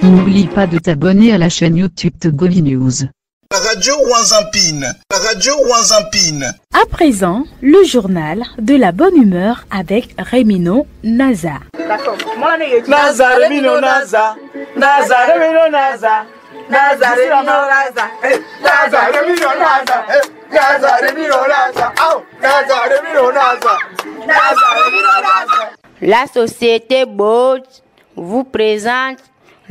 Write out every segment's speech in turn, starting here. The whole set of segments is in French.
N'oublie pas de t'abonner à la chaîne YouTube Togovi News. La radio Wanzampine. La radio Wanzampine. À présent, le journal de la bonne humeur avec Rémino Naza. Naza, Rémino Naza. Naza, Rémino Naza. Naza, Rémino Naza. Naza, Rémino Naza. Naza, Rémino Naza. Naza, Rémino Naza. Naza, Rémino Naza. La société Bolt vous présente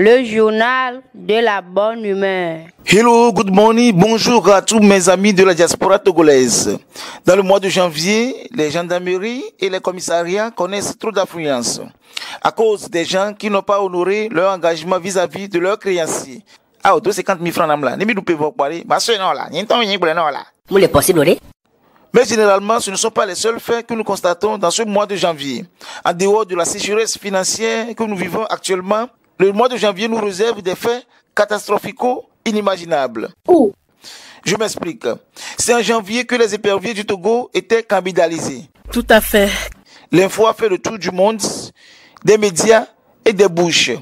le journal de la bonne humeur. Hello, good morning, bonjour à tous mes amis de la diaspora togolaise. Dans le mois de janvier, les gendarmeries et les commissariats connaissent trop d'affluence à cause des gens qui n'ont pas honoré leur engagement vis-à-vis de leurs créanciers. Ah, 250 000 francs là, n'est-ce Possible, mais généralement, ce ne sont pas les seuls faits que nous constatons dans ce mois de janvier. En dehors de la sécheresse financière que nous vivons actuellement, le mois de janvier nous réserve des faits catastrophico-inimaginables. Oh. Je m'explique. C'est en janvier que les éperviers du Togo étaient cannibalisés. Tout à fait. L'info a fait le tour du monde, des médias et des bouches.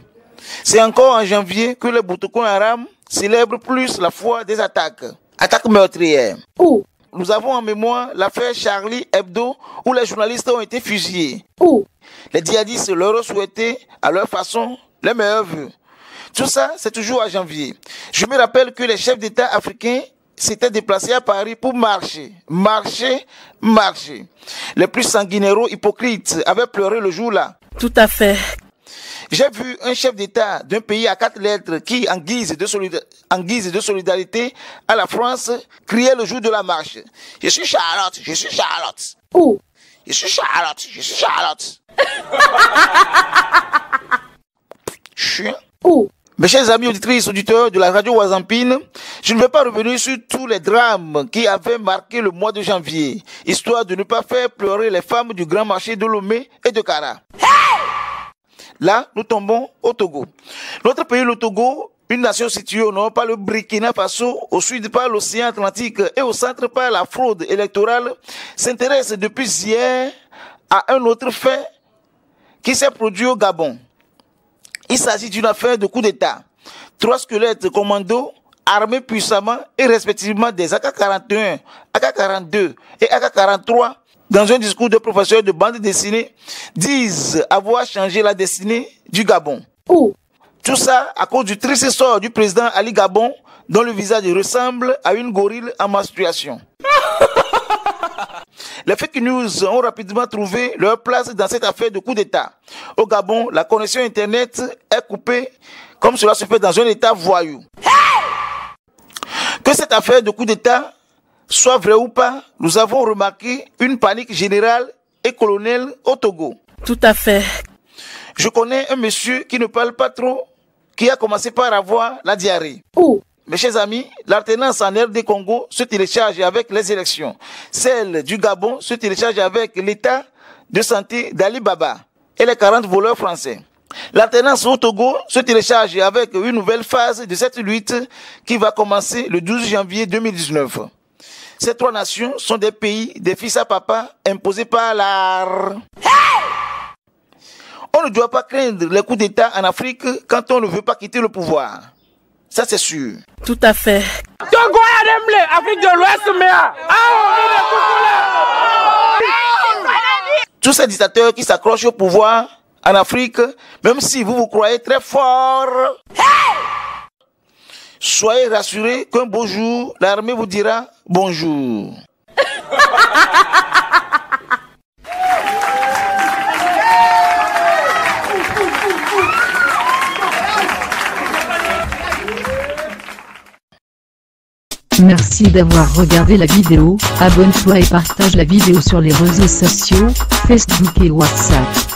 C'est encore en janvier que les Boko Haram célèbrent plus la foi des attaques meurtrières. Oh. Nous avons en mémoire l'affaire Charlie Hebdo où les journalistes ont été fusillés. Oh. Les djihadistes leur ont souhaité, à leur façon, les meilleurs vœux. Tout ça, c'est toujours à janvier. Je me rappelle que les chefs d'État africains s'étaient déplacés à Paris pour marcher. Les plus sanguinéraux hypocrites avaient pleuré le jour-là. Tout à fait. J'ai vu un chef d'État d'un pays à 4 lettres qui, en guise de solidarité à la France, criait le jour de la marche. Je suis Charlotte, je suis Charlotte. Oh. Je suis Charlotte, je suis Charlotte. Chien. Oh. Mes chers amis auditrices, auditeurs de la radio Wanzampine, je ne vais pas revenir sur tous les drames qui avaient marqué le mois de janvier, histoire de ne pas faire pleurer les femmes du grand marché de Lomé et de Kara. Là, nous tombons au Togo. Notre pays, le Togo, une nation située au nord par le Burkina Faso, au sud par l'océan Atlantique et au centre par la fraude électorale, s'intéresse depuis hier à un autre fait qui s'est produit au Gabon. Il s'agit d'une affaire de coup d'État. 3 squelettes commandos armés puissamment et respectivement des AK-41, AK-42 et AK-43 dans un discours de professeur de bande dessinée disent avoir changé la destinée du Gabon. Oh. Tout ça à cause du triste sort du président Ali Gabon dont le visage ressemble à une gorille en menstruation. Les fake news ont rapidement trouvé leur place dans cette affaire de coup d'État. Au Gabon, la connexion Internet est coupée comme cela se fait dans un État voyou. Que cette affaire de coup d'État soit vraie ou pas, nous avons remarqué une panique générale et coloniale au Togo. Tout à fait. Je connais un monsieur qui ne parle pas trop, qui a commencé par avoir la diarrhée. Oh. Mes chers amis, l'alternance en RD Congo se télécharge avec les élections. Celle du Gabon se télécharge avec l'état de santé d'Ali Baba et les 40 voleurs français. L'alternance au Togo se télécharge avec une nouvelle phase de cette lutte qui va commencer le 12 janvier 2019. Ces 3 nations sont des pays, des fils à papa imposés par l'art. On ne doit pas craindre les coups d'État en Afrique quand on ne veut pas quitter le pouvoir. Ça, c'est sûr. Tout à fait. Togo Afrique de l'Ouest, Tous ces dictateurs qui s'accrochent au pouvoir en Afrique, même si vous vous croyez très fort, soyez rassurés qu'un beau jour, l'armée vous dira bonjour. Merci d'avoir regardé la vidéo, abonne-toi et partage la vidéo sur les réseaux sociaux, Facebook et WhatsApp.